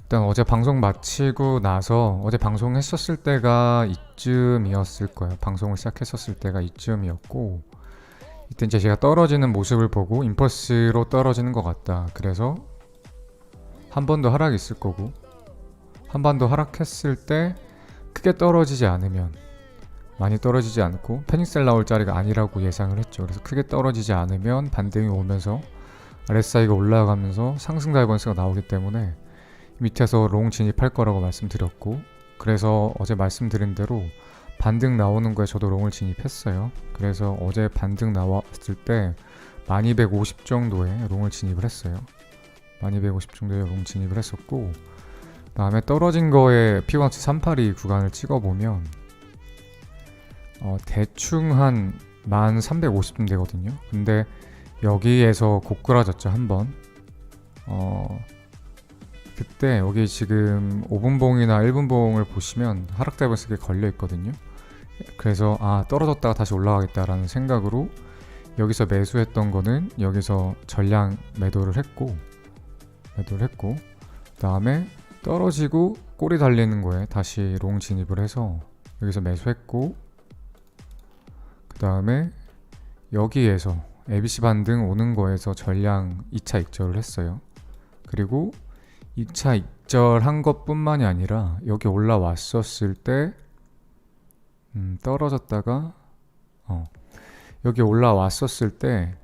일단 어제 방송 마치고 나서 어제 방송했었을 때가 이쯤이었을 거예요. 방송을 시작했었을 때가 이쯤이었고, 이때 이제 제가 떨어지는 모습을 보고 임펄스로 떨어지는 것 같다. 그래서 한 번 더 하락이 있을 거고, 한 번 더 하락했을 때 크게 떨어지지 않으면, 많이 떨어지지 않고 패닉셀 나올 자리가 아니라고 예상을 했죠. 그래서 크게 떨어지지 않으면 반등이 오면서 RSI가 올라가면서 상승 다이버스가 나오기 때문에 밑에서 롱 진입할 거라고 말씀드렸고, 그래서 어제 말씀드린 대로 반등 나오는 거에 저도 롱을 진입했어요. 그래서 어제 반등 나왔을 때 1250 정도에 롱을 진입을 했어요. 1250 정도에 롱 진입을 했었고, 그 다음에 떨어진 거에 피보나치 382 구간을 찍어보면 대충 한 1350쯤 되거든요. 근데 여기에서 고꾸라졌죠, 한번. 그때 여기 지금 5분봉이나 1분봉을 보시면 하락 다이버스에 걸려 있거든요. 그래서 떨어졌다가 다시 올라가겠다라는 생각으로 여기서 매수했던 거는 여기서 전량 매도를 했고, 그 다음에 떨어지고 꼬리 달리는 거에 다시 롱 진입을 해서 여기서 매수했고, 그 다음에 여기에서 ABC 반등 오는 거에서 전량 2차 익절을 했어요. 그리고 2차 익절한 것뿐만이 아니라 여기 올라왔었을 때 떨어졌다가 여기 올라왔었을 때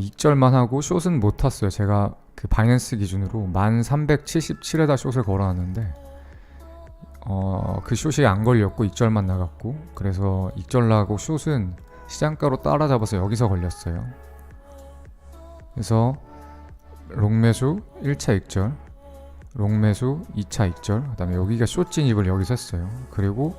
익절만 하고 숏은 못 탔어요. 제가 그 바이낸스 기준으로 1377에다 숏을 걸어놨는데 그 숏이 안 걸렸고 익절만 나갔고, 그래서 익절 나고 숏은 시장가로 따라잡아서 여기서 걸렸어요. 그래서 롱매수 1차 익절, 롱매수 2차 익절, 그 다음에 여기가 숏 진입을 여기서 했어요. 그리고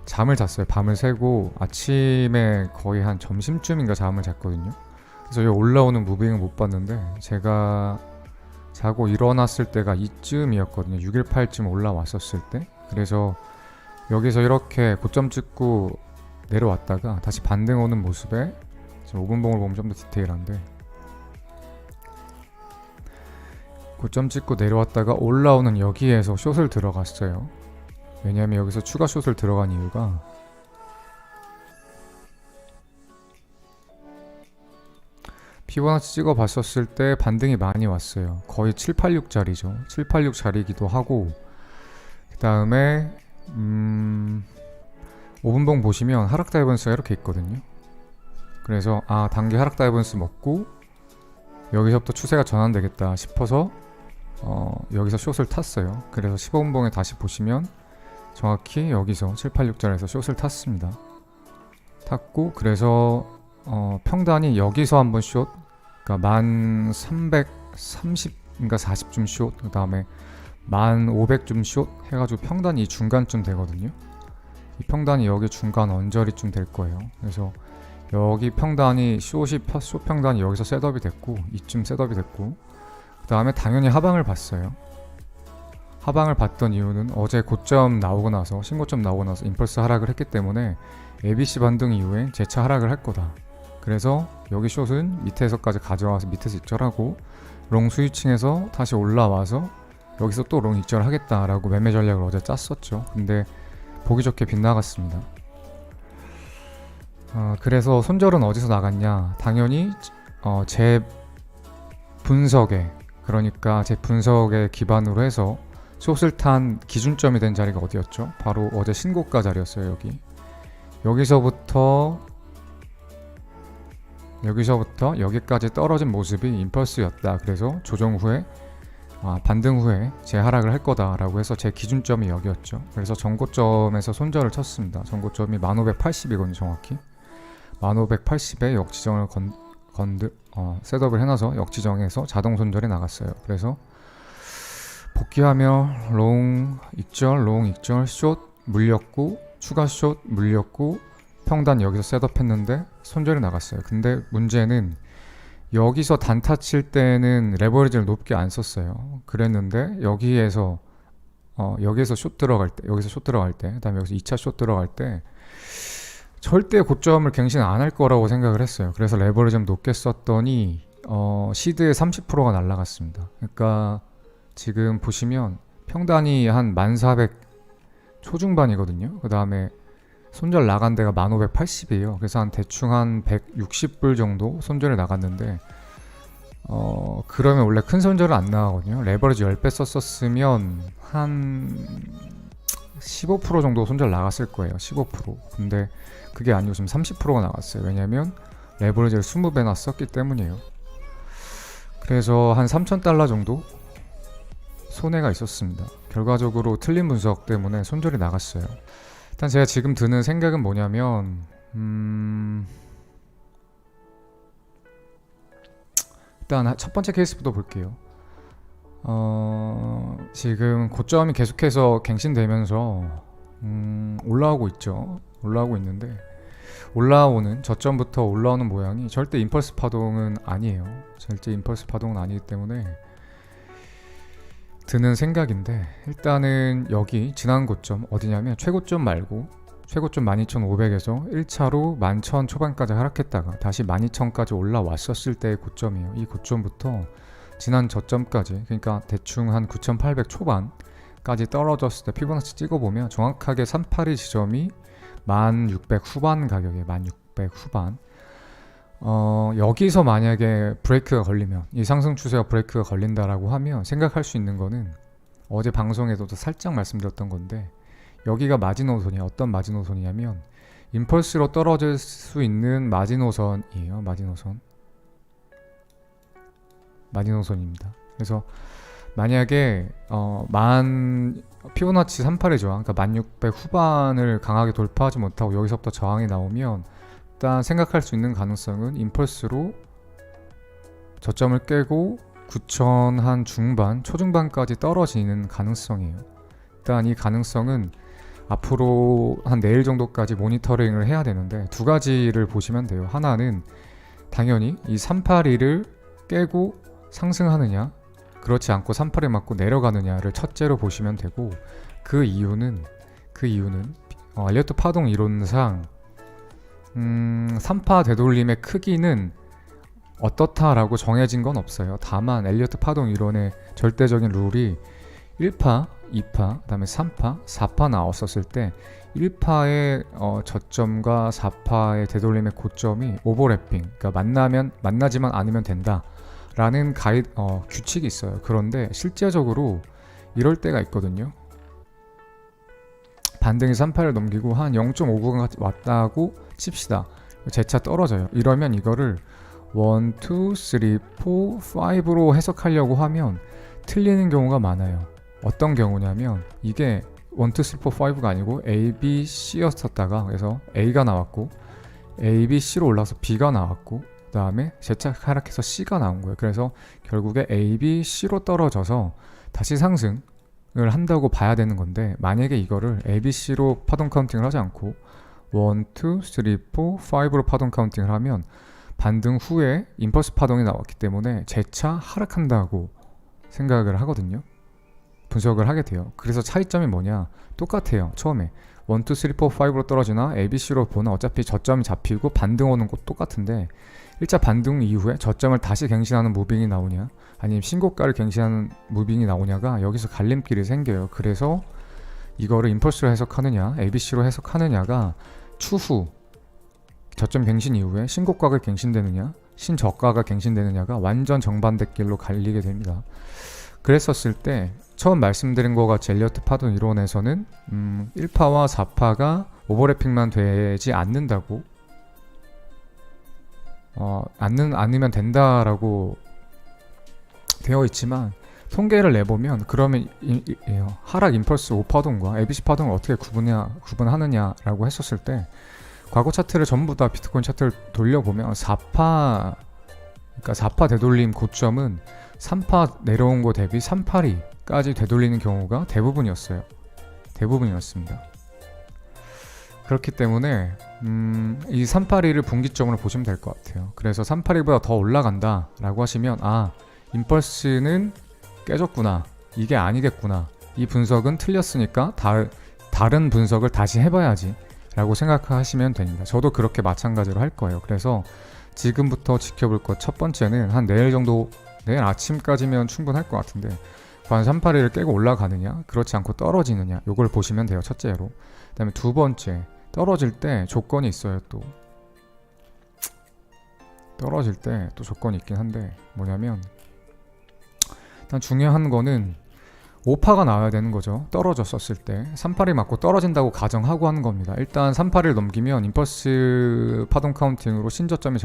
잠을 잤어요. 밤을 새고 아침에 거의 한 점심쯤인가 잠을 잤거든요. 그래서 여기 올라오는 무빙을 못 봤는데 제가 자고 일어났을 때가 이쯤이었거든요. 618쯤 올라왔었을 때. 그래서 여기서 이렇게 고점 찍고 내려왔다가 다시 반등 오는 모습에, 지금 5분봉을 보면 좀 더 디테일한데, 고점 찍고 내려왔다가 올라오는 여기에서 숏을 들어갔어요. 왜냐하면 여기서 추가 숏을 들어간 이유가 피보나치 찍어 봤었을 때 반등이 많이 왔어요. 거의 786 자리죠. 786 자리이기도 하고, 그 다음에 5분봉 보시면 하락 다이버스가 이렇게 있거든요. 그래서 단기 하락 다이버스 먹고 여기서부터 추세가 전환되겠다 싶어서 여기서 숏을 탔어요. 그래서 15분봉에 다시 보시면 정확히 여기서 786자리에서 숏을 탔습니다. 탔고, 그래서 평단이 여기서 한번 숏, 그러니까 1330인가 40쯤 숏, 그 다음에 1500쯤 숏 해가지고 평단이 이 중간쯤 되거든요. 이 평단이 여기 중간 언저리쯤 될 거예요. 그래서 여기 평단이 숏 평단이 여기서 셋업이 됐고, 이쯤 셋업이 됐고, 그 다음에 당연히 하방을 봤어요. 하방을 봤던 이유는 어제 고점 나오고 나서, 신고점 나오고 나서 임펄스 하락을 했기 때문에 ABC 반등 이후에 재차 하락을 할 거다. 그래서 여기 숏은 밑에서까지 가져와서 밑에서 익절하고, 롱 스위칭해서 다시 올라와서 여기서 또 롱 익절 하겠다라고 매매 전략을 어제 짰었죠. 근데 보기 좋게 빗나갔습니다. 그래서 손절은 어디서 나갔냐? 당연히 제 분석에, 그러니까 제 분석에 기반으로 해서 숏을 탄 기준점이 된 자리가 어디였죠? 바로 어제 신고가 자리였어요. 여기서부터 여기까지 떨어진 모습이 임펄스였다. 그래서 조정 후에 반등 후에 재하락을 할 거다라고 해서 제 기준점이 여기였죠. 그래서 전고점에서 손절을 쳤습니다. 전고점이 1580이거든요. 정확히 1580에 역지정을 셋업을 해놔서 역지정에서 자동 손절이 나갔어요. 그래서 복귀하며 롱 익절, 숏 물렸고, 추가 숏 물렸고, 평단 여기서 셋업했는데 손절이 나갔어요. 근데 문제는 여기서 단타 칠 때는 레버리지를 높게 안 썼어요. 그랬는데 여기에서 숏 들어갈 때, 그다음에 여기서 2차 숏 들어갈 때 절대 고점을 갱신 안 할 거라고 생각을 했어요. 그래서 레버리지 좀 높게 썼더니 시드의 30%가 날라갔습니다. 그러니까 지금 보시면 평단이 한 1400 초중반이거든요. 그 다음에 손절 나간 데가 1580이에요. 그래서 한 대충 한 160불 정도 손절이 나갔는데 그러면 원래 큰 손절은 안 나가거든요. 레버리지 10배 썼었으면 한 15% 정도 손절 나갔을 거예요. 15%. 근데 그게 아니고 지금 30%가 나갔어요. 왜냐면 레버리지를 20배나 썼기 때문이에요. 그래서 한 3,000달러 정도 손해가 있었습니다. 결과적으로 틀린 분석 때문에 손절이 나갔어요. 일단 제가 지금 드는 생각은 뭐냐면 일단 첫 번째 케이스부터 볼게요. 지금 고점이 계속해서 갱신되면서 올라오고 있죠. 올라오고 있는데 올라오는 저점부터 올라오는 모양이 절대 임펄스 파동은 아니에요. 절대 임펄스 파동은 아니기 때문에 드는 생각인데, 일단은 여기 지난 고점 어디냐면 최고점 말고 최고점 12,500에서 1차로 11,000 초반까지 하락했다가 다시 12,000까지 올라왔었을 때의 고점이에요. 이 고점부터 지난 저점까지, 그러니까 대충 한 9,800 초반까지 떨어졌을 때 피보나치 찍어보면 정확하게 382 지점이 1,600 후반 가격이에요. 1,600 후반. 여기서 만약에 브레이크가 걸리면, 이 상승 추세가 브레이크가 걸린다라고 하면 생각할 수 있는 거는 어제 방송에서도 살짝 말씀드렸던 건데, 여기가 마지노선이에요. 어떤 마지노선이냐면 임펄스로 떨어질 수 있는 마지노선이에요. 마지노선입니다. 그래서 만약에 피보나치 38이죠. 그러니까 1,600 후반을 강하게 돌파하지 못하고 여기서부터 저항이 나오면 일단 생각할 수 있는 가능성은 임펄스로 저점을 깨고 9,000 한 중반, 초중반까지 떨어지는 가능성이에요. 일단 이 가능성은 앞으로 한 내일 정도까지 모니터링을 해야 되는데, 두 가지를 보시면 돼요. 하나는 당연히 이 382를 깨고 상승하느냐, 그렇지 않고 38에 맞고 내려가느냐를 첫째로 보시면 되고, 그 이유는 엘리어트 파동 이론상 3파 되돌림의 크기는 어떻다라고 정해진 건 없어요. 다만 엘리어트 파동 이론의 절대적인 룰이 1파, 2파, 그 다음에 3파, 4파 나왔었을 때 1파의 저점과 4파의 되돌림의 고점이 오버래핑, 그러니까 만나지만 않으면 된다 라는 규칙이 있어요. 그런데 실제적으로 이럴 때가 있거든요. 반등이 3파를 넘기고 한 0.5구간 왔다고 칩시다. 재차 떨어져요. 이러면 이거를 1, 2, 3, 4, 5로 해석하려고 하면 틀리는 경우가 많아요. 어떤 경우냐면 이게 1, 2, 3, 4, 5가 아니고 A, B, C였었다가, 그래서 A가 나왔고 A, B, C로 올라서 B가 나왔고 그 다음에 재차 하락해서 C가 나온 거예요. 그래서 결국에 A, B, C로 떨어져서 다시 상승을 한다고 봐야 되는 건데, 만약에 이거를 A, B, C로 파동 카운팅을 하지 않고 1, 2, 3, 4, 5로 파동 카운팅을 하면 반등 후에 임펄스 파동이 나왔기 때문에 재차 하락한다고 생각을 하거든요. 분석을 하게 돼요. 그래서 차이점이 뭐냐? 똑같아요. 처음에 1, 2, 3, 4, 5로 떨어지나 A, B, C로 보나 어차피 저점이 잡히고 반등 오는 것도 똑같은데, 1차 반등 이후에 저점을 다시 갱신하는 무빙이 나오냐, 아니면 신고가를 갱신하는 무빙이 나오냐가 여기서 갈림길이 생겨요. 그래서 이거를 임펄스로 해석하느냐, ABC로 해석하느냐가 추후 저점 갱신 이후에 신고가가 갱신되느냐, 신저가가 갱신되느냐가 완전 정반대 길로 갈리게 됩니다. 그랬었을 때 처음 말씀드린 것 같이 엘리어트 파동 이론에서는 1파와 4파가 오버래핑만 되지 않는다고, 않으면 된다라고 되어 있지만, 통계를 내보면 그러면 하락 임펄스 5파동과 ABC 파동을 어떻게 구분하느냐라고 했었을 때, 과거 차트를 전부 다 비트코인 차트를 돌려보면 4파, 그러니까 4파 되돌림 고점은 3파 내려온 거 대비 382까지 되돌리는 경우가 대부분이었습니다. 그렇기 때문에 이 382를 분기점으로 보시면 될 것 같아요. 그래서 382보다 더 올라간다 라고 하시면, 임펄스는 깨졌구나, 이게 아니겠구나, 이 분석은 틀렸으니까 다른 분석을 다시 해봐야지 라고 생각하시면 됩니다. 저도 그렇게 마찬가지로 할 거예요. 그래서 지금부터 지켜볼 것 첫 번째는 한 내일 정도, 내일 아침까지면 충분할 것 같은데 과연 382를 깨고 올라가느냐 그렇지 않고 떨어지느냐 요걸 보시면 돼요. 첫째로. 그 다음에 두 번째, 떨어질 때 조건이 있어요. 또 떨어질 때 또 조건이 있긴 한데 뭐냐면 일단 중요한 거는 오파가 나와야 되는 거죠. 떨어졌었을 때 382 맞고 떨어진다고 가정하고 하는 겁니다. 일단 382를 넘기면 임펄스 파동 카운팅으로 신저점이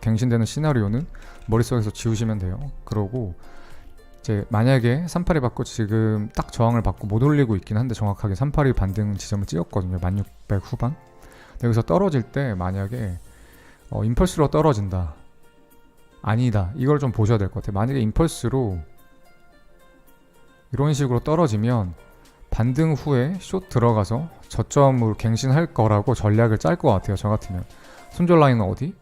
갱신되는 시나리오는 머릿속에서 지우시면 돼요. 그러고 이제 만약에 382 받고 지금 딱 저항을 받고 못 올리고 있긴 한데 정확하게 382 반등 지점을 찍었거든요. 1600 후반. 여기서 떨어질 때 만약에 임펄스로 떨어진다. 아니다. 이걸 좀 보셔야 될 것 같아요. 만약에 임펄스로 이런 식으로 떨어지면 반등 후에 숏 들어가서 저점으로 갱신할 거라고 전략을 짤 것 같아요. 저 같으면. 손절 라인은 어디?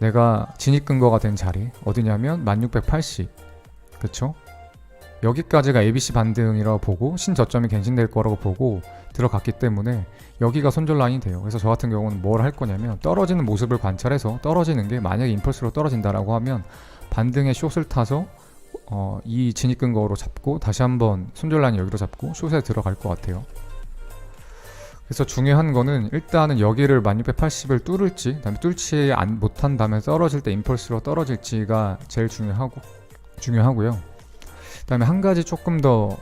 내가 진입 근거가 된 자리 어디냐면 1680. 그쵸? 여기까지가 ABC 반등이라고 보고 신저점이 갱신될 거라고 보고 들어갔기 때문에 여기가 손절 라인이 돼요. 그래서 저 같은 경우는 뭘 할 거냐면 떨어지는 모습을 관찰해서 떨어지는 게 만약에 임펄스로 떨어진다라고 하면 반등의 숏을 타서 이 진입 근거로 잡고 다시 한번 손절 라인 여기로 잡고 숏에 들어갈 것 같아요. 그래서 중요한 거는 일단은 여기를 1680을 뚫을지 그다음에 뚫지 못한 다음에 떨어질 때 임펄스로 떨어질지가 제일 중요하고요. 그다음에 한 가지 조금 더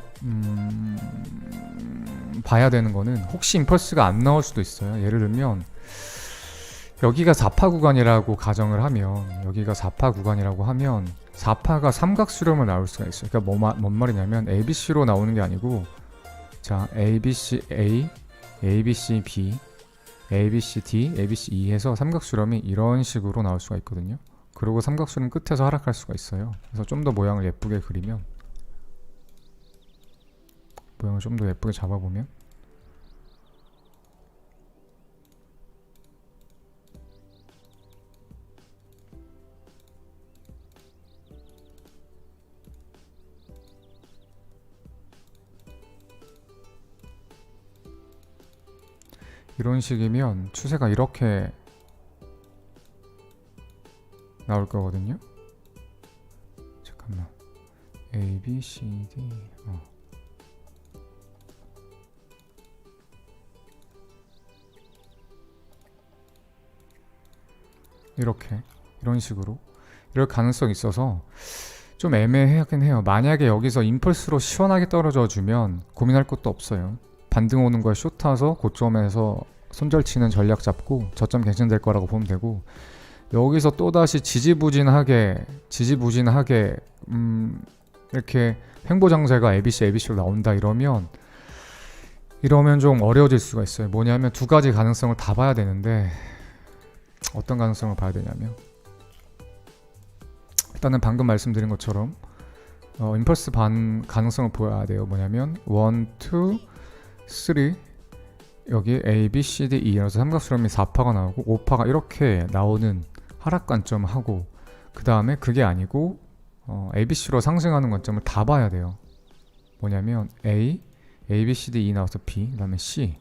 봐야 되는 거는 혹시 임펄스가 안 나올 수도 있어요. 예를 들면 여기가 4파 구간이라고 가정을 하면 4파가 삼각수렴을 나올 수가 있어요. 그러니까 뭔 말이냐면 ABC로 나오는 게 아니고 자 ABC A, ABC B, ABC D, ABC E 해서 삼각수렴이 이런 식으로 나올 수가 있거든요. 그리고 삼각수렴 끝에서 하락할 수가 있어요. 그래서 좀 더 모양을 예쁘게 그리면 모양을 좀 더 예쁘게 잡아보면 이런 식이면 추세가 이렇게 나올 거거든요. 잠깐만. A, B, C, D 이런 식으로 이럴 가능성이 있어서 좀 애매하긴 해요. 만약에 여기서 임펄스로 시원하게 떨어져 주면 고민할 것도 없어요. 반등 오는 거에 숏 타서 고점에서 손절 치는 전략 잡고 저점 갱신될 거라고 보면 되고 여기서 또다시 지지부진하게 이렇게 횡보장세가 ABC로 나온다 이러면 좀 어려워질 수가 있어요. 뭐냐면 두 가지 가능성을 다 봐야 되는데 어떤 가능성을 봐야 되냐면 일단은 방금 말씀드린 것처럼 임펄스 반 가능성을 보여야 돼요. 뭐냐면 1, 2, 3 여기 A, B, C, D, E라서 삼각수렴이 4파가 나오고 5파가 이렇게 나오는 하락 관점을 하고 그 다음에 그게 아니고 ABC로 상승하는 관점을 다 봐야 돼요. 뭐냐면 A, B, C, D, E 나와서 B, 그 다음에 C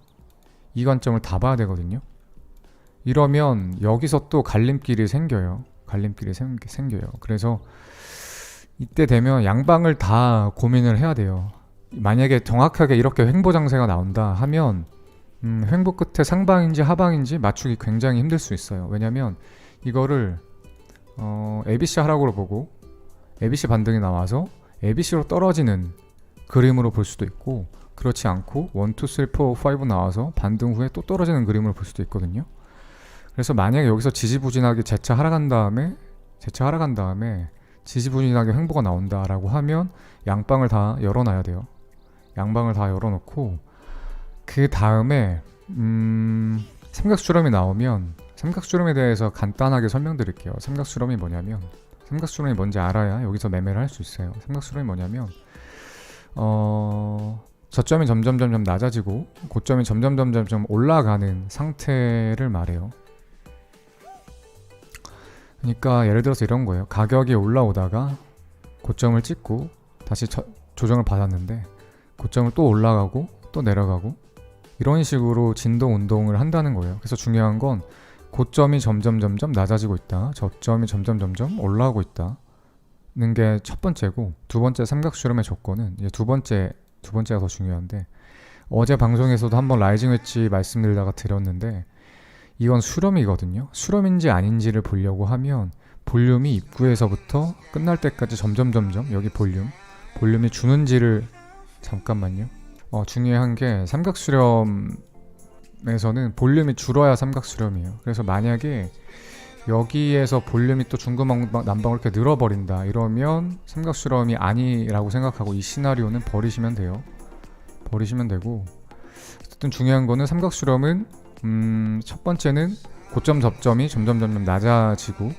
이 관점을 다 봐야 되거든요. 이러면 여기서 또 갈림길이 생겨요. 그래서 이때 되면 양방을 다 고민을 해야 돼요. 만약에 정확하게 이렇게 횡보장세가 나온다 하면 횡보 끝에 상방인지 하방인지 맞추기 굉장히 힘들 수 있어요. 왜냐면 이거를 ABC 하락으로 보고 ABC 반등이 나와서 ABC로 떨어지는 그림으로 볼 수도 있고 그렇지 않고 1, 2, 3, 4, 5 나와서 반등 후에 또 떨어지는 그림으로 볼 수도 있거든요. 그래서 만약에 여기서 지지부진하게 재차 하락한 다음에 지지부진하게 횡보가 나온다라고 하면 양방을 다 열어놔야 돼요. 양방을 다 열어놓고 그 다음에 삼각수렴이 나오면 삼각수렴에 대해서 간단하게 설명드릴게요. 삼각수렴이 뭔지 알아야 여기서 매매를 할 수 있어요. 삼각수렴이 뭐냐면 저점이 점점 낮아지고 고점이 점점 올라가는 상태를 말해요. 그러니까 예를 들어서 이런 거예요. 가격이 올라오다가 고점을 찍고 다시 조정을 받았는데 고점을 또 올라가고 또 내려가고 이런 식으로 진동 운동을 한다는 거예요. 그래서 중요한 건 고점이 점점 낮아지고 있다. 저점이 점점 올라오고 있다는 게 첫 번째고, 두 번째 삼각수렴의 조건은 이제 두 번째가 더 중요한데, 어제 방송에서도 한번 라이징 웨지 말씀드리다가 드렸는데, 이건 수렴이거든요. 수렴인지 아닌지를 보려고 하면 볼륨이 입구에서부터 끝날 때까지 점점 여기 볼륨이 주는지를, 잠깐만요. 중요한 게 삼각수렴에서는 볼륨이 줄어야 삼각수렴이에요. 그래서 만약에 여기에서 볼륨이 또 중구난방으로 이렇게 늘어버린다 이러면 삼각수렴이 아니라고 생각하고 이 시나리오는 버리시면 돼요. 버리시면 되고, 어쨌든 중요한 거는 삼각수렴은 첫 번째는 고점 저점이 점점 낮아지고,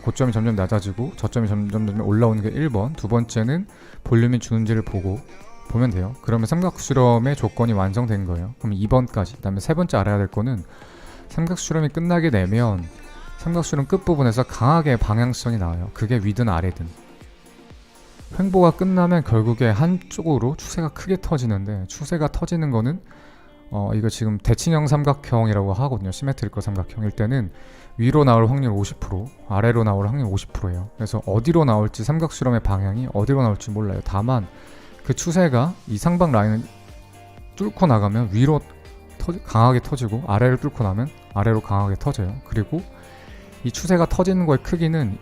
고점이 점점 낮아지고 저점이 점점 올라오는 게 1번, 두 번째는 볼륨이 주는지를 보면 돼요. 그러면 삼각수렴의 조건이 완성된 거예요. 그럼 2번까지. 그 다음에 세 번째 알아야 될 거는, 삼각수렴이 끝나게 되면 삼각수렴 끝부분에서 강하게 방향성이 나와요. 그게 위든 아래든. 횡보가 끝나면 결국에 한쪽으로 추세가 크게 터지는데, 추세가 터지는 거는 이거 지금 대칭형 삼각형이라고 하거든요. 시메트리컬 삼각형일 때는 위로 나올 확률 50%, 아래로 나올 확률 50%예요. 그래서 어디로 나올지, 삼각수렴의 방향이 어디로 나올지 몰라요. 다만 그 추세가 이 상방 라인을 뚫고 나가면 위로 강하게 터지고, 아래를 뚫고 나면 아래로 강하게 터져요. 그리고 이 추세가 터지는 거의 크기는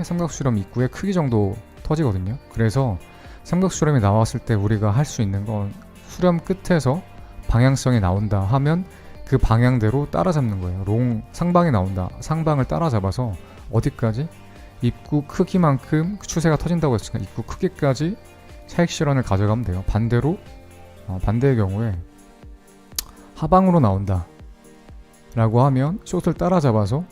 삼각수렴 입구의 크기 정도 터지거든요. 그래서 삼각수렴이 나왔을 때 우리가 할 수 있는 건, 수렴 끝에서 방향성이 나온다 하면 그 방향대로 따라잡는 거예요. 상방이 나온다, 상방을 따라잡아서 어디까지? 입구 크기만큼 추세가 터진다고 했으니까 입구 크기까지 차익 실현을 가져가면 돼요. 반대로 반대의 경우에 하방으로 나온다 라고 하면 숏을 따라잡아서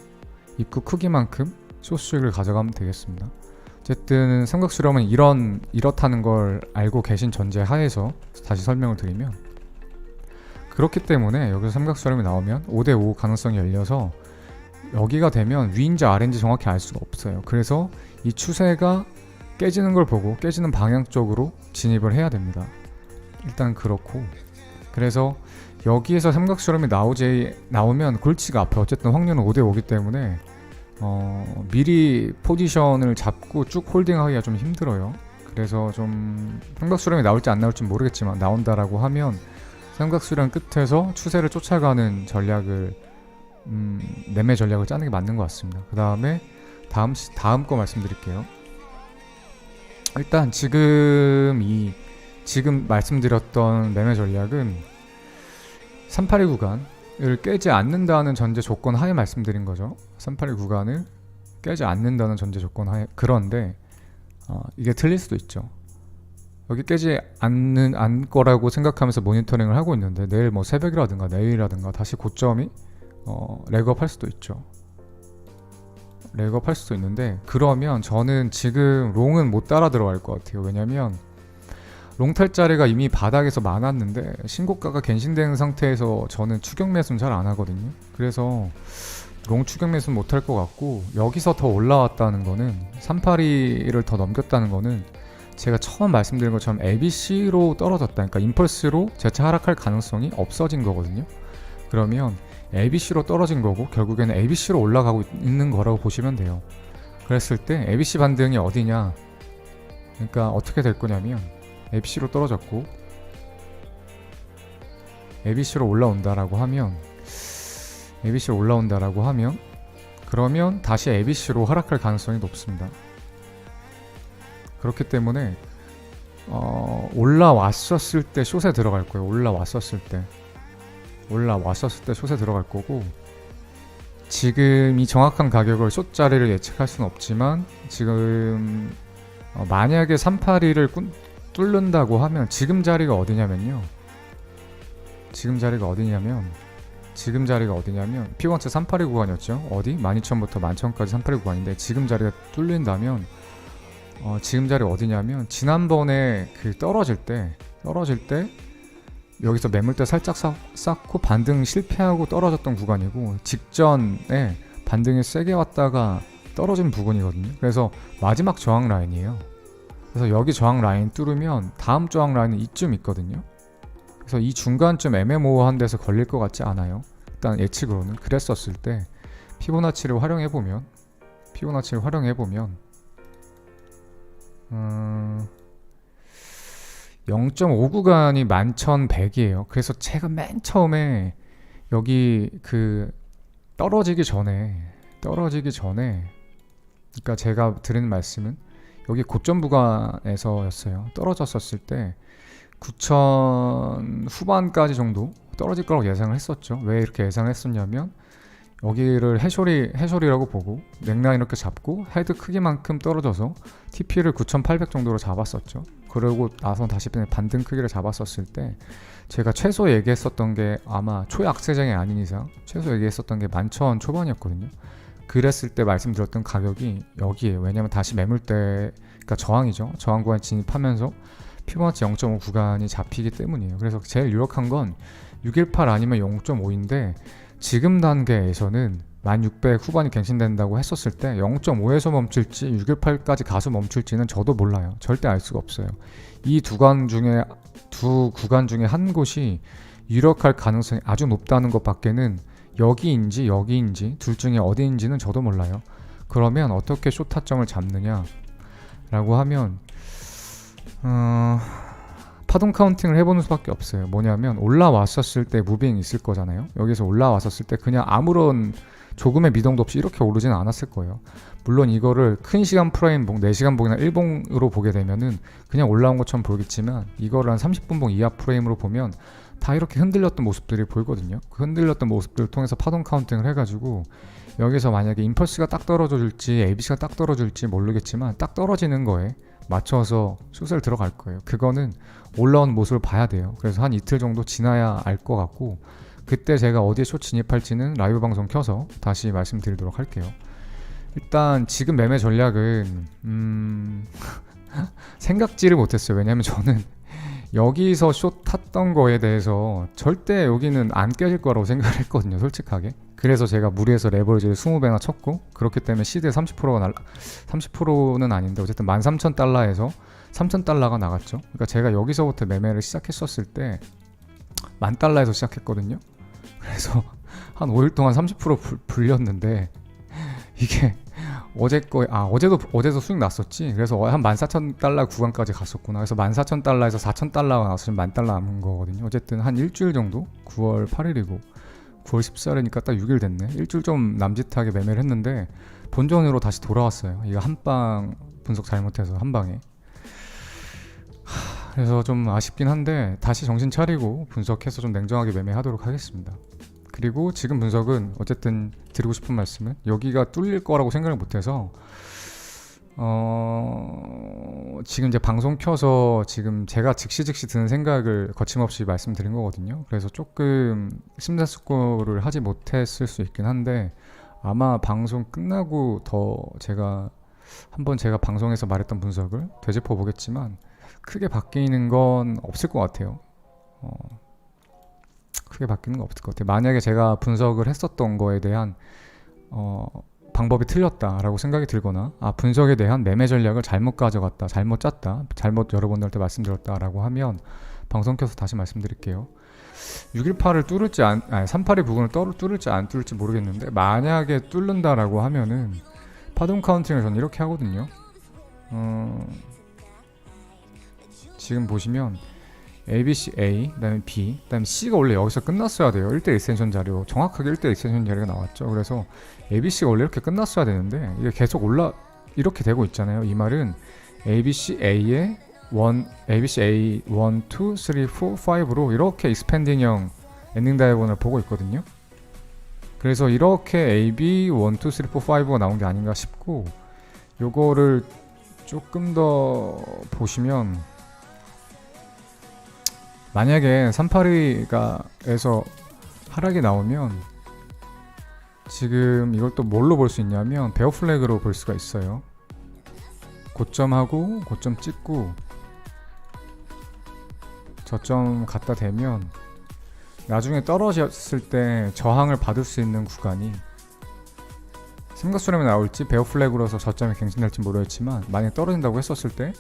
입구 크기만큼 숏 수익을 가져가면 되겠습니다. 어쨌든 삼각수렴은 이렇다는 걸 알고 계신 전제 하에서 다시 설명을 드리면, 그렇기 때문에 여기서 삼각수렴이 나오면 5대5 가능성이 열려서 여기가 되면 위인지 아래인지 정확히 알 수가 없어요. 그래서 이 추세가 깨지는 걸 보고 깨지는 방향 쪽으로 진입을 해야 됩니다. 일단 그렇고, 그래서 여기에서 삼각수렴이 나오면 골치가 아파요. 어쨌든 확률은 5대5이기 때문에 미리 포지션을 잡고 쭉 홀딩하기가 좀 힘들어요. 그래서 좀 삼각수렴이 나올지 안 나올지 모르겠지만, 나온다라고 하면 삼각수렴 끝에서 추세를 쫓아가는 전략을 매매 전략을 짜는 게 맞는 것 같습니다. 그 다음에 다음 거 말씀드릴게요. 일단 지금 말씀드렸던 매매 전략은 382 구간을 깨지 않는다는 전제 조건 하에 말씀드린 거죠. 382 구간을 깨지 않는다는 전제 조건 하에. 그런데 이게 틀릴 수도 있죠. 여기 깨지 않을 거라고 생각하면서 모니터링을 하고 있는데, 내일 뭐 새벽이라든가 내일이라든가 다시 고점이 렉업 할 수도 있죠. 렉업 할 수도 있는데, 그러면 저는 지금 롱은 못 따라 들어갈 것 같아요. 왜냐면 롱탈 자리가 이미 바닥에서 많았는데 신고가가 갱신되는 상태에서 저는 추격 매수는 잘 안 하거든요. 그래서 롱 추격 매수는 못 할 것 같고, 여기서 더 올라왔다는 거는, 382를 더 넘겼다는 거는 제가 처음 말씀드린 것처럼 ABC로 떨어졌다, 그러니까 임펄스로 재차 하락할 가능성이 없어진 거거든요. 그러면 ABC로 떨어진 거고 결국에는 ABC로 올라가고 있는 거라고 보시면 돼요. 그랬을 때 ABC 반등이 어디냐, 그러니까 어떻게 될 거냐면, ABC로 떨어졌고 ABC로 올라온다라고 하면 그러면 다시 ABC로 하락할 가능성이 높습니다. 그렇기 때문에 올라왔었을 때 숏에 들어갈 거예요. 올라왔었을 때 숏에 들어갈 거고, 지금 이 정확한 가격을 숏 자리를 예측할 수는 없지만, 지금 만약에 382를 뚫는다고 하면 지금 자리가 어디냐면 피번째 382 구간이었죠. 어디? 12,000부터 11,000까지 382 구간인데, 지금 자리가 뚫린다면 지금 자리 어디냐면, 지난번에 그 떨어질 때 여기서 매물대 살짝 쌓고 반등 실패하고 떨어졌던 구간이고, 직전에 반등이 세게 왔다가 떨어진 부분이거든요. 그래서 마지막 저항 라인이에요. 그래서 여기 저항 라인 뚫으면 다음 저항 라인은 이쯤 있거든요. 그래서 이 중간쯤 애매모호한 데서 걸릴 것 같지 않아요. 일단 예측으로는 그랬었을 때 피보나치를 활용해보면 0.5 구간이 11,100이에요. 그래서 제가 맨 처음에 여기 그 떨어지기 전에 그러니까 제가 드리는 말씀은 여기 고점 구간에서였어요. 떨어졌었을 때 9,000 후반까지 정도 떨어질 거라고 예상을 했었죠. 왜 이렇게 예상을 했었냐면 여기를 해쇼리라고 보고 넥라인 이렇게 잡고 헤드 크기만큼 떨어져서 TP를 9,800 정도로 잡았었죠. 그러고 나서 다시 반등 크기를 잡았었을 때 제가 최소 얘기했었던 게 아마 초약세장이 아닌 이상 최소 얘기했었던 게 11,000 초반이었거든요. 그랬을 때 말씀드렸던 가격이 여기에요. 왜냐면 다시 매물대, 그러니까 저항이죠. 저항 구간 진입하면서 피보나치 0.5 구간이 잡히기 때문이에요. 그래서 제일 유력한 건 618 아니면 0.5인데 지금 단계에서는 1600 후반이 갱신된다고 했었을 때 0.5에서 멈출지 618까지 가서 멈출지는 저도 몰라요. 절대 알 수가 없어요. 이 두 구간 중에 한 곳이 유력할 가능성이 아주 높다는 것밖에는 여기인지 둘 중에 어디인지는 저도 몰라요. 그러면 어떻게 숏타점을 잡느냐 라고 하면 파동 카운팅을 해보는 수밖에 없어요. 뭐냐면 올라왔었을 때 무빙 있을 거잖아요. 여기서 올라왔었을 때 그냥 아무런 조금의 미동도 없이 이렇게 오르지는 않았을 거예요. 물론 이거를 큰 시간 프레임 봉, 4시간 봉이나 1봉으로 보게 되면은 그냥 올라온 것처럼 보이겠지만 이거를 한 30분 봉 이하 프레임으로 보면 다 이렇게 흔들렸던 모습들이 보이거든요. 그 흔들렸던 모습들을 통해서 파동 카운팅을 해가지고 여기서 만약에 임펄스가 딱 떨어질지 ABC가 딱 떨어질지 모르겠지만 딱 떨어지는 거에 맞춰서 숏을 들어갈 거예요. 그거는 올라온 모습을 봐야 돼요. 그래서 한 이틀 정도 지나야 알 것 같고 그때 제가 어디에 숏 진입할지는 라이브 방송 켜서 다시 말씀드리도록 할게요. 일단 지금 매매 전략은 생각지를 못했어요. 왜냐면 저는 여기서 숏 탔던 거에 대해서 절대 여기는 안 깨질 거라고 생각을 했거든요. 솔직하게. 그래서 제가 무리해서 레버리지를 20배나 쳤고 그렇기 때문에 시드에 30%는 아닌데 어쨌든 13,000달러에서 3,000달러가 나갔죠. 그러니까 제가 여기서부터 매매를 시작했었을 때 10,000달러에서 시작했거든요. 그래서 한 5일 동안 30% 불렸는데 이게 어제도 수익 났었지. 그래서 한 14,000달러 구간까지 갔었구나. 그래서 14,000달러에서 4,000달러가 나와서 지금 10,000달러 남은 거거든요. 어쨌든 한 일주일 정도? 9월 8일이고 9월 14일이니까 딱 6일 됐네. 일주일 좀 남짓하게 매매를 했는데 본전으로 다시 돌아왔어요. 이거 한방 분석 잘못해서 한 방에. 그래서 좀 아쉽긴 한데 다시 정신 차리고 분석해서 좀 냉정하게 매매하도록 하겠습니다. 그리고 지금 분석은 어쨌든 드리고 싶은 말씀은 여기가 뚫릴 거라고 생각을 못해서 지금 이제 방송 켜서 지금 제가 즉시 드는 생각을 거침없이 말씀드린 거거든요. 그래서 조금 심사숙고를 하지 못했을 수 있긴 한데 아마 방송 끝나고 더 제가 방송에서 말했던 분석을 되짚어 보겠지만 크게 바뀌는 건 없을 것 같아요. 크게 바뀌는 건 없을 것 같아요. 만약에 제가 분석을 했었던 거에 대한 방법이 틀렸다라고 생각이 들거나 분석에 대한 매매 전략을 잘못 가져갔다, 잘못 짰다, 잘못 여러분들한테 말씀드렸다라고 하면 방송 켜서 다시 말씀드릴게요. 618을 뚫을지 382 부분을 뚫을지 안 뚫을지 모르겠는데 만약에 뚫는다라고 하면은 파동 카운팅을 저는 이렇게 하거든요. 지금 보시면 ABC A, 그다음에 B, 그다음에 C가 원래 여기서 끝났어야 돼요. 1대 익스텐션 자료, 정확하게 1대 익스텐션 자료가 나왔죠. 그래서 ABC가 원래 이렇게 끝났어야 되는데 이게 계속 이렇게 되고 있잖아요. 이 말은 ABC A의 ABC A 1, 2, 3, 4, 5로 이렇게 익스펜딩형 엔딩 다이아곤을 보고 있거든요. 그래서 이렇게 AB 1, 2, 3, 4, 5가 나온 게 아닌가 싶고 요거를 조금 더 보시면 만약에 382에서 하락이 나오면 지금 이걸 또 뭘로 볼 수 있냐면 베어 플래그로 볼 수가 있어요. 고점하고 고점 찍고 저점 갖다 대면 나중에 떨어졌을 때 저항을 받을 수 있는 구간이 삼각수렴이 나올지 베어 플래그로서 저점이 갱신될지 모르겠지만 만약에 떨어진다고 했었을 때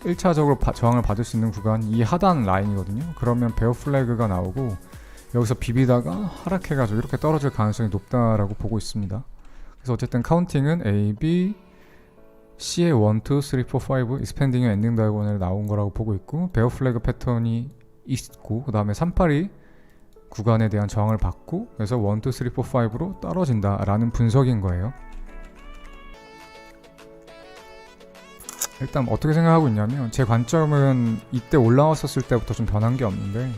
1차적으로 저항을 받을 수 있는 구간 이 하단 라인이거든요. 그러면 베어 플래그가 나오고 여기서 비비다가 하락해가지고 이렇게 떨어질 가능성이 높다라고 보고 있습니다. 그래서 어쨌든 카운팅은 A, B, C의 1, 2, 3, 4, 5 익스펜딩 엔딩 다이고널에 나온 거라고 보고 있고, 베어 플래그 패턴이 있고, 그 다음에 38이 구간에 대한 저항을 받고, 그래서 1, 2, 3, 4, 5로 떨어진다 라는 분석인 거예요. 일단 어떻게 생각하고 있냐면, 제 관점은 이때 올라왔었을 때부터 좀 변한 게 없는데,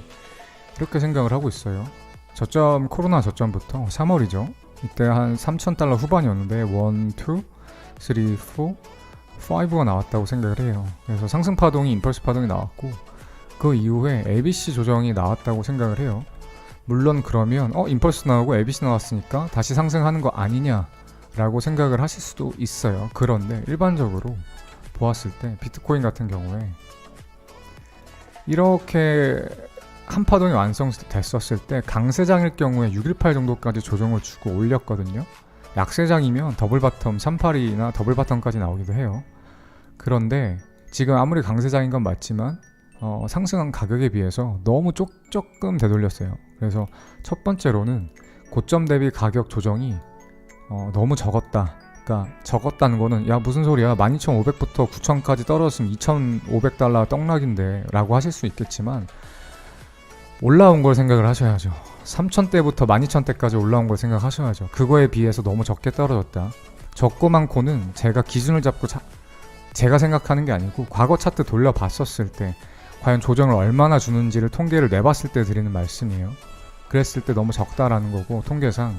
이렇게 생각을 하고 있어요. 저점, 코로나 저점부터 3월이죠. 이때 한 3,000달러 후반이었는데 1, 2, 3, 4, 5가 나왔다고 생각을 해요. 그래서 상승 파동이, 임펄스 파동이 나왔고, 그 이후에 ABC 조정이 나왔다고 생각을 해요. 물론 그러면 임펄스 나오고 ABC 나왔으니까 다시 상승하는 거 아니냐 라고 생각을 하실 수도 있어요. 그런데 일반적으로 보았을 때 비트코인 같은 경우에 이렇게 한 파동이 완성됐었을 때 강세장일 경우에 618 정도까지 조정을 주고 올렸거든요. 약세장이면 더블 바텀 38이나 더블 바텀까지 나오기도 해요. 그런데 지금 아무리 강세장인 건 맞지만 상승한 가격에 비해서 너무 조금 되돌렸어요. 그래서 첫 번째로는 고점 대비 가격 조정이 너무 적었다. 그러니까 적었다는 거는 야 무슨 소리야, 12,500부터 9,000까지 떨어졌으면 2,500달러 떡락인데 라고 하실 수 있겠지만, 올라온 걸 생각을 하셔야죠. 3,000대부터 12,000대까지 올라온 걸 생각하셔야죠. 그거에 비해서 너무 적게 떨어졌다. 적고 많고는 제가 기준을 잡고 제가 생각하는 게 아니고 과거 차트 돌려봤었을 때 과연 조정을 얼마나 주는지를 통계를 내봤을 때 드리는 말씀이에요. 그랬을 때 너무 적다라는 거고, 통계상.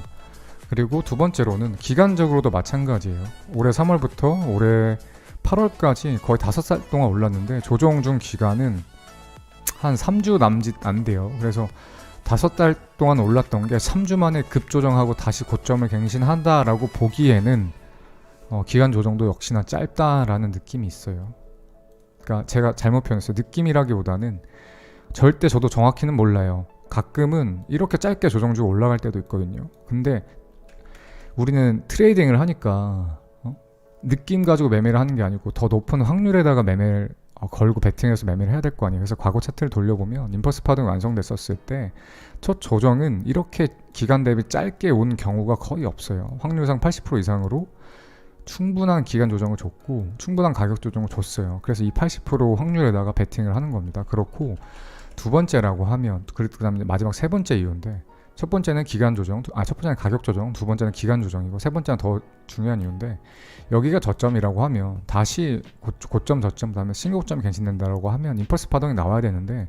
그리고 두 번째로는 기간적으로도 마찬가지예요. 올해 3월부터 올해 8월까지 거의 5달 동안 올랐는데 조정 중 기간은 한 3주 남짓 안 돼요. 그래서 5달 동안 올랐던 게 3주 만에 급조정하고 다시 고점을 갱신한다라고 보기에는 기간 조정도 역시나 짧다라는 느낌이 있어요. 그러니까 제가 잘못 표현했어요. 느낌이라기보다는 절대 저도 정확히는 몰라요. 가끔은 이렇게 짧게 조정 주고 올라갈 때도 있거든요. 근데 우리는 트레이딩을 하니까 느낌 가지고 매매를 하는 게 아니고 더 높은 확률에다가 매매를 걸고 베팅해서 매매를 해야 될 거 아니에요. 그래서 과거 차트를 돌려보면 임펄스 파동이 완성됐었을 때 첫 조정은 이렇게 기간 대비 짧게 온 경우가 거의 없어요. 확률상 80% 이상으로 충분한 기간 조정을 줬고 충분한 가격 조정을 줬어요. 그래서 이 80% 확률에다가 베팅을 하는 겁니다. 그렇고 두 번째라고 하면, 그 다음에 마지막 세 번째 이유인데, 첫 번째는 기간 조정, 첫 번째는 가격 조정, 두 번째는 기간 조정이고, 세 번째는 더 중요한 이유인데, 여기가 저점이라고 하면 다시 고점 저점, 그다음에 신고점이 갱신된다라고 하면 임펄스 파동이 나와야 되는데,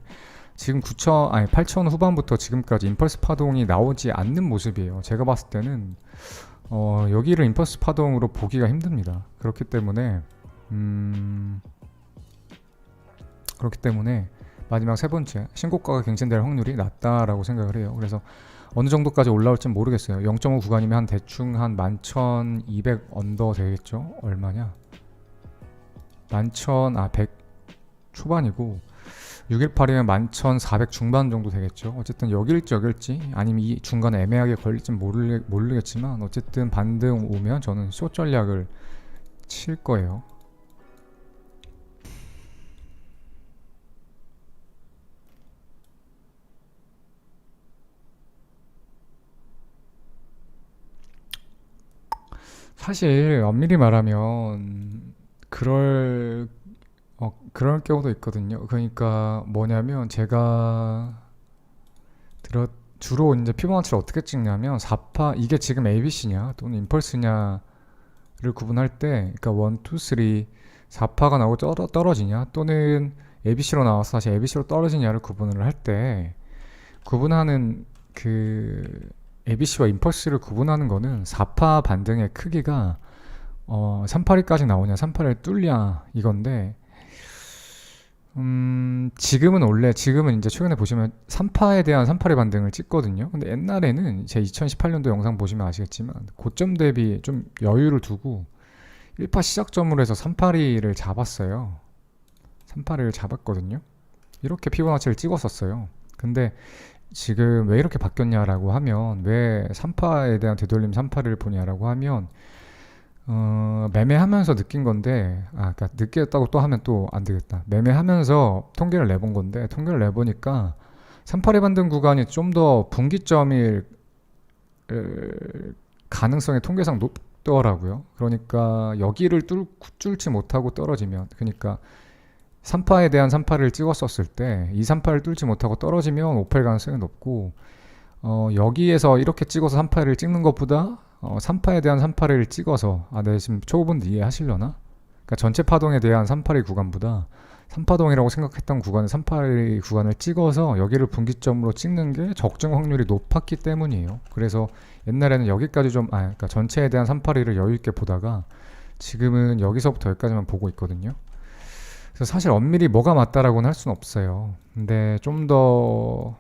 지금 8,000 후반부터 지금까지 임펄스 파동이 나오지 않는 모습이에요. 제가 봤을 때는 여기를 임펄스 파동으로 보기가 힘듭니다. 그렇기 때문에 마지막 세 번째, 신고가가 갱신될 확률이 낮다라고 생각을 해요. 그래서 어느 정도까지 올라올지 모르겠어요. 0.5 구간이면 대충 한 11,200 언더 되겠죠? 얼마냐? 100 초반이고 618이면 11,400 중반 정도 되겠죠. 어쨌든 여길지 아니면 이 중간에 애매하게 걸릴지 모르겠지만, 어쨌든 반등 오면 저는 숏 전략을 칠 거예요. 사실 엄밀히 말하면 그럴 경우도 있거든요. 그러니까 뭐냐면, 제가 주로 이제 피보나치를 어떻게 찍냐면, 4파 이게 지금 ABC냐 또는 임펄스냐를 구분할 때, 그러니까 1, 2, 3 4파가 나오고 떨어지냐, 또는 ABC로 나와서 다시 ABC로 떨어지냐를 구분을 할 때, 구분하는 그 ABC와 임펄스를 구분하는 거는 4파 반등의 크기가 382까지 나오냐 382를 뚫냐 이건데, 지금은 이제 최근에 보시면 3파에 대한 382 반등을 찍거든요. 근데 옛날에는 제 2018년도 영상 보시면 아시겠지만 고점 대비 좀 여유를 두고 1파 시작점으로 해서 382를 잡았어요. 382를 잡았거든요. 이렇게 피보나치를 찍었었어요. 근데 지금 왜 이렇게 바뀌었냐라고 하면, 왜 3파에 대한 되돌림 382를 보냐라고 하면, 매매하면서 느낀 건데, 그러니까 느꼈다고 또 하면 또 안 되겠다. 매매하면서 통계를 내본 건데, 통계를 내보니까 382 반등 구간이 좀 더 분기점일 가능성이 통계상 죽더라고요. 그러니까 여기를 뚫지 못하고 떨어지면, 그러니까 3파에 대한 3파를 찍었었을 때 이 3파를 뚫지 못하고 떨어지면 오펠 가능성이 높고, 여기에서 이렇게 찍어서 3파를 찍는 것보다 3파에 대한 3파를 찍어서, 네, 지금 초보분들 이해하시려나? 그러니까 전체 파동에 대한 3파리 구간보다 3파동이라고 생각했던 구간을 3파리 구간을 찍어서 여기를 분기점으로 찍는 게 적중 확률이 높았기 때문이에요. 그래서 옛날에는 여기까지 그러니까 전체에 대한 3파리를 여유 있게 보다가 지금은 여기서부터 여기까지만 보고 있거든요. 그래서 사실 엄밀히 뭐가 맞다라고는 할 수는 없어요. 근데 좀 더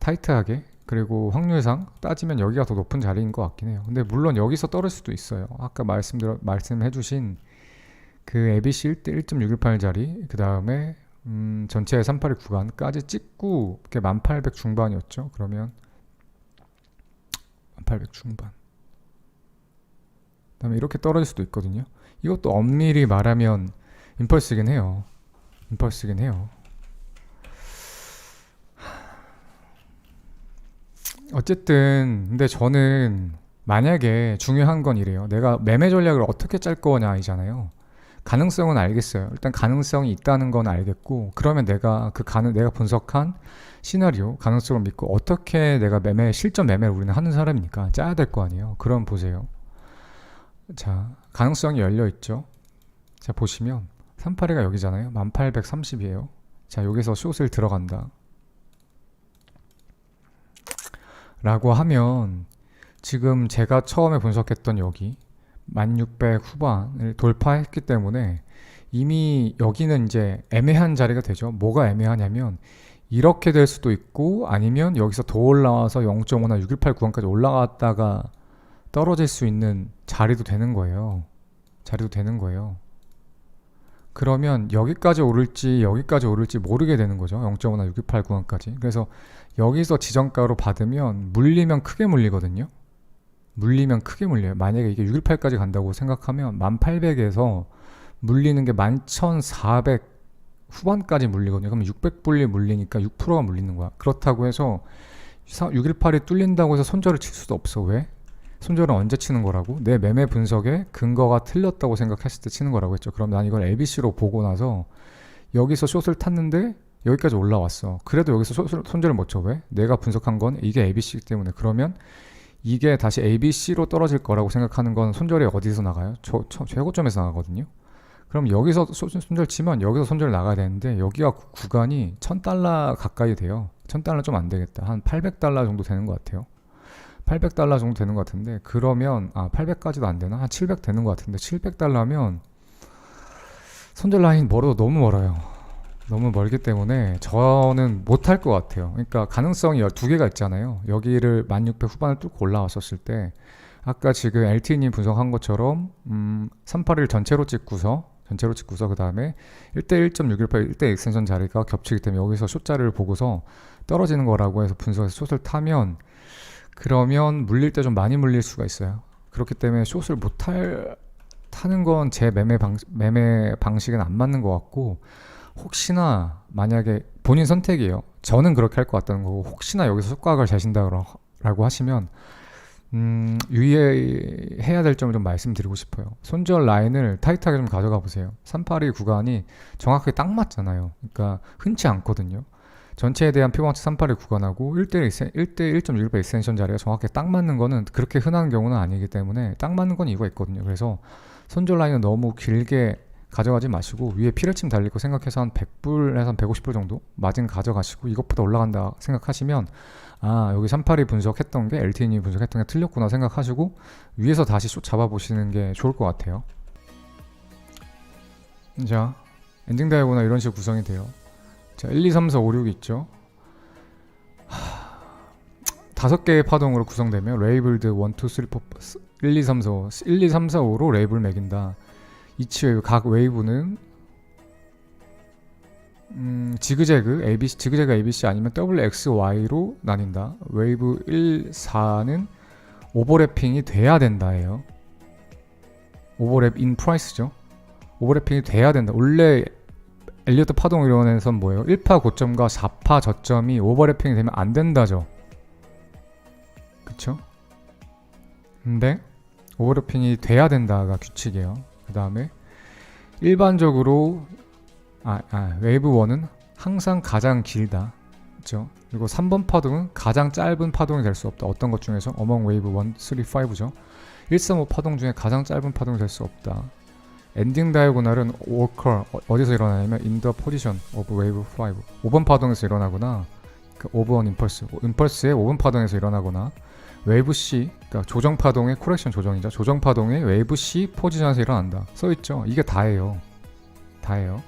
타이트하게, 그리고 확률상 따지면 여기가 더 높은 자리인 것 같긴 해요. 근데 물론 여기서 떨어질 수도 있어요. 아까 말씀해주신 그 ABC 1.618 자리, 그 다음에 전체 382 구간까지 찍고 이렇게 1800 중반이었죠. 그러면 1800 중반. 그 다음에 이렇게 떨어질 수도 있거든요. 이것도 엄밀히 말하면 임펄스긴 해요. 어쨌든 근데 저는 만약에 중요한 건 이래요. 내가 매매 전략을 어떻게 짤 거냐이잖아요. 가능성은 알겠어요. 일단 가능성이 있다는 건 알겠고, 그러면 내가 내가 분석한 시나리오 가능성을 믿고 어떻게 내가 실전 매매를 우리는 하는 사람이니까 짜야 될 거 아니에요. 그럼 보세요. 자, 가능성이 열려 있죠. 자, 보시면 382가 여기잖아요. 1830이에요. 자, 여기서 숏을 들어간다 라고 하면, 지금 제가 처음에 분석했던 여기 1600 후반을 돌파했기 때문에 이미 여기는 이제 애매한 자리가 되죠. 뭐가 애매하냐면 이렇게 될 수도 있고, 아니면 여기서 더 올라와서 0.5나 618 구간까지 올라갔다가 떨어질 수 있는 자리도 되는 거예요. 그러면 여기까지 오를지 모르게 되는 거죠. 0.5나 618 구간까지. 그래서 여기서 지정가로 받으면 물리면 크게 물리거든요. 만약에 이게 618까지 간다고 생각하면 1800에서 물리는 게 11400 후반까지 물리거든요. 그럼 600불리 물리니까 6%가 물리는 거야. 그렇다고 해서 618이 뚫린다고 해서 손절을 칠 수도 없어. 왜? 손절은 언제 치는 거라고? 내 매매 분석에 근거가 틀렸다고 생각했을 때 치는 거라고 했죠. 그럼 난 이걸 ABC로 보고 나서 여기서 숏을 탔는데 여기까지 올라왔어. 그래도 여기서 손절을 못 쳐. 왜? 내가 분석한 건 이게 ABC이기 때문에. 그러면 이게 다시 ABC로 떨어질 거라고 생각하는 건 손절이 어디서 나가요? 최고점에서 나가거든요. 그럼 여기서 손절 치면 여기서 손절 나가야 되는데, 여기가 구간이 $1000 가까이 돼요. $1000 좀 안 되겠다. 한 $800 정도 되는 것 같아요. $800 정도 되는 것 같은데, 그러면 800까지도 안 되나? 한 700 되는 것 같은데, $700면 손절 라인 너무 멀어요. 너무 멀기 때문에 저는 못할 것 같아요. 그러니까 가능성이 두 개가 있잖아요. 여기를 1600 후반을 뚫고 올라왔었을 때, 아까 지금 LTE님 분석한 것처럼 381 전체로 찍고서 그 다음에 1대 1.618 1대 익스텐션 자리가 겹치기 때문에 여기서 숏자리를 보고서 떨어지는 거라고 해서 분석해서 숏을 타면, 그러면 물릴 때 좀 많이 물릴 수가 있어요. 그렇기 때문에 숏을 타는 건 제 매매 방식은 안 맞는 것 같고, 혹시나 만약에 본인 선택이에요. 저는 그렇게 할 것 같다는 거고, 혹시나 여기서 속각을 재신다라고 하시면 유의해야 될 점을 좀 말씀드리고 싶어요. 손절 라인을 타이트하게 좀 가져가 보세요. 382 구간이 정확하게 딱 맞잖아요. 그러니까 흔치 않거든요. 전체에 대한 피보나치 382 구간하고 1대 1.618 익스텐션 자리가 정확하게 딱 맞는 거는 그렇게 흔한 경우는 아니기 때문에, 딱 맞는 건 이유가 있거든요. 그래서 손절 라인은 너무 길게 가져가지 마시고, 위에 피레침 달릴 거 생각해서 한 100불에서 한 150불 정도 마진 가져가시고, 이것보다 올라간다 생각하시면 여기 382 분석했던 게 LTE님이 분석했던 게 틀렸구나 생각하시고 위에서 다시 숏 잡아보시는 게 좋을 것 같아요. 자, 엔딩 다이아고나 이런 식으로 구성이 돼요. 자, 1, 2, 3, 4, 5, 6 있죠. 5개의 파동으로 구성되면 레이블드 1, 2, 3, 4, 1, 2, 3, 4, 5 1, 2, 3, 4, 5로 레이블을 매긴다. 이치 웨이브, 각 웨이브는 지그재그 ABC 아니면 WXY로 나뉜다. 웨이브 1, 4는 오버래핑이 돼야 된다예요. 오버랩 인 프라이스죠. 오버래핑이 돼야 된다. 원래 엘리어트 파동 이론에선 뭐예요? 1파 고점과 4파 저점이 오버래핑이 되면 안 된다죠. 그쵸? 근데 오버래핑이 돼야 된다가 규칙이에요. 그 다음에 일반적으로 웨이브 1은 항상 가장 길다. 그렇죠? 그리고 3번 파동은 가장 짧은 파동이 될 수 없다. 어떤 것 중에서 among wave 1, 3, 5죠. 135 파동 중에 가장 짧은 파동이 될 수 없다. 엔딩 다이고널은 occur 어디서 일어나냐면 in the position of wave 5 5번 파동에서 일어나거나 그 of an impulse 임펄스의 5번 파동에서 일어나거나 웨이브 C 그러니까 조정 파동의 코렉션 조정이죠. 조정 파동의 웨이브 C 포지션에서 일어난다. 써있죠. 이게 다예요. 다예요.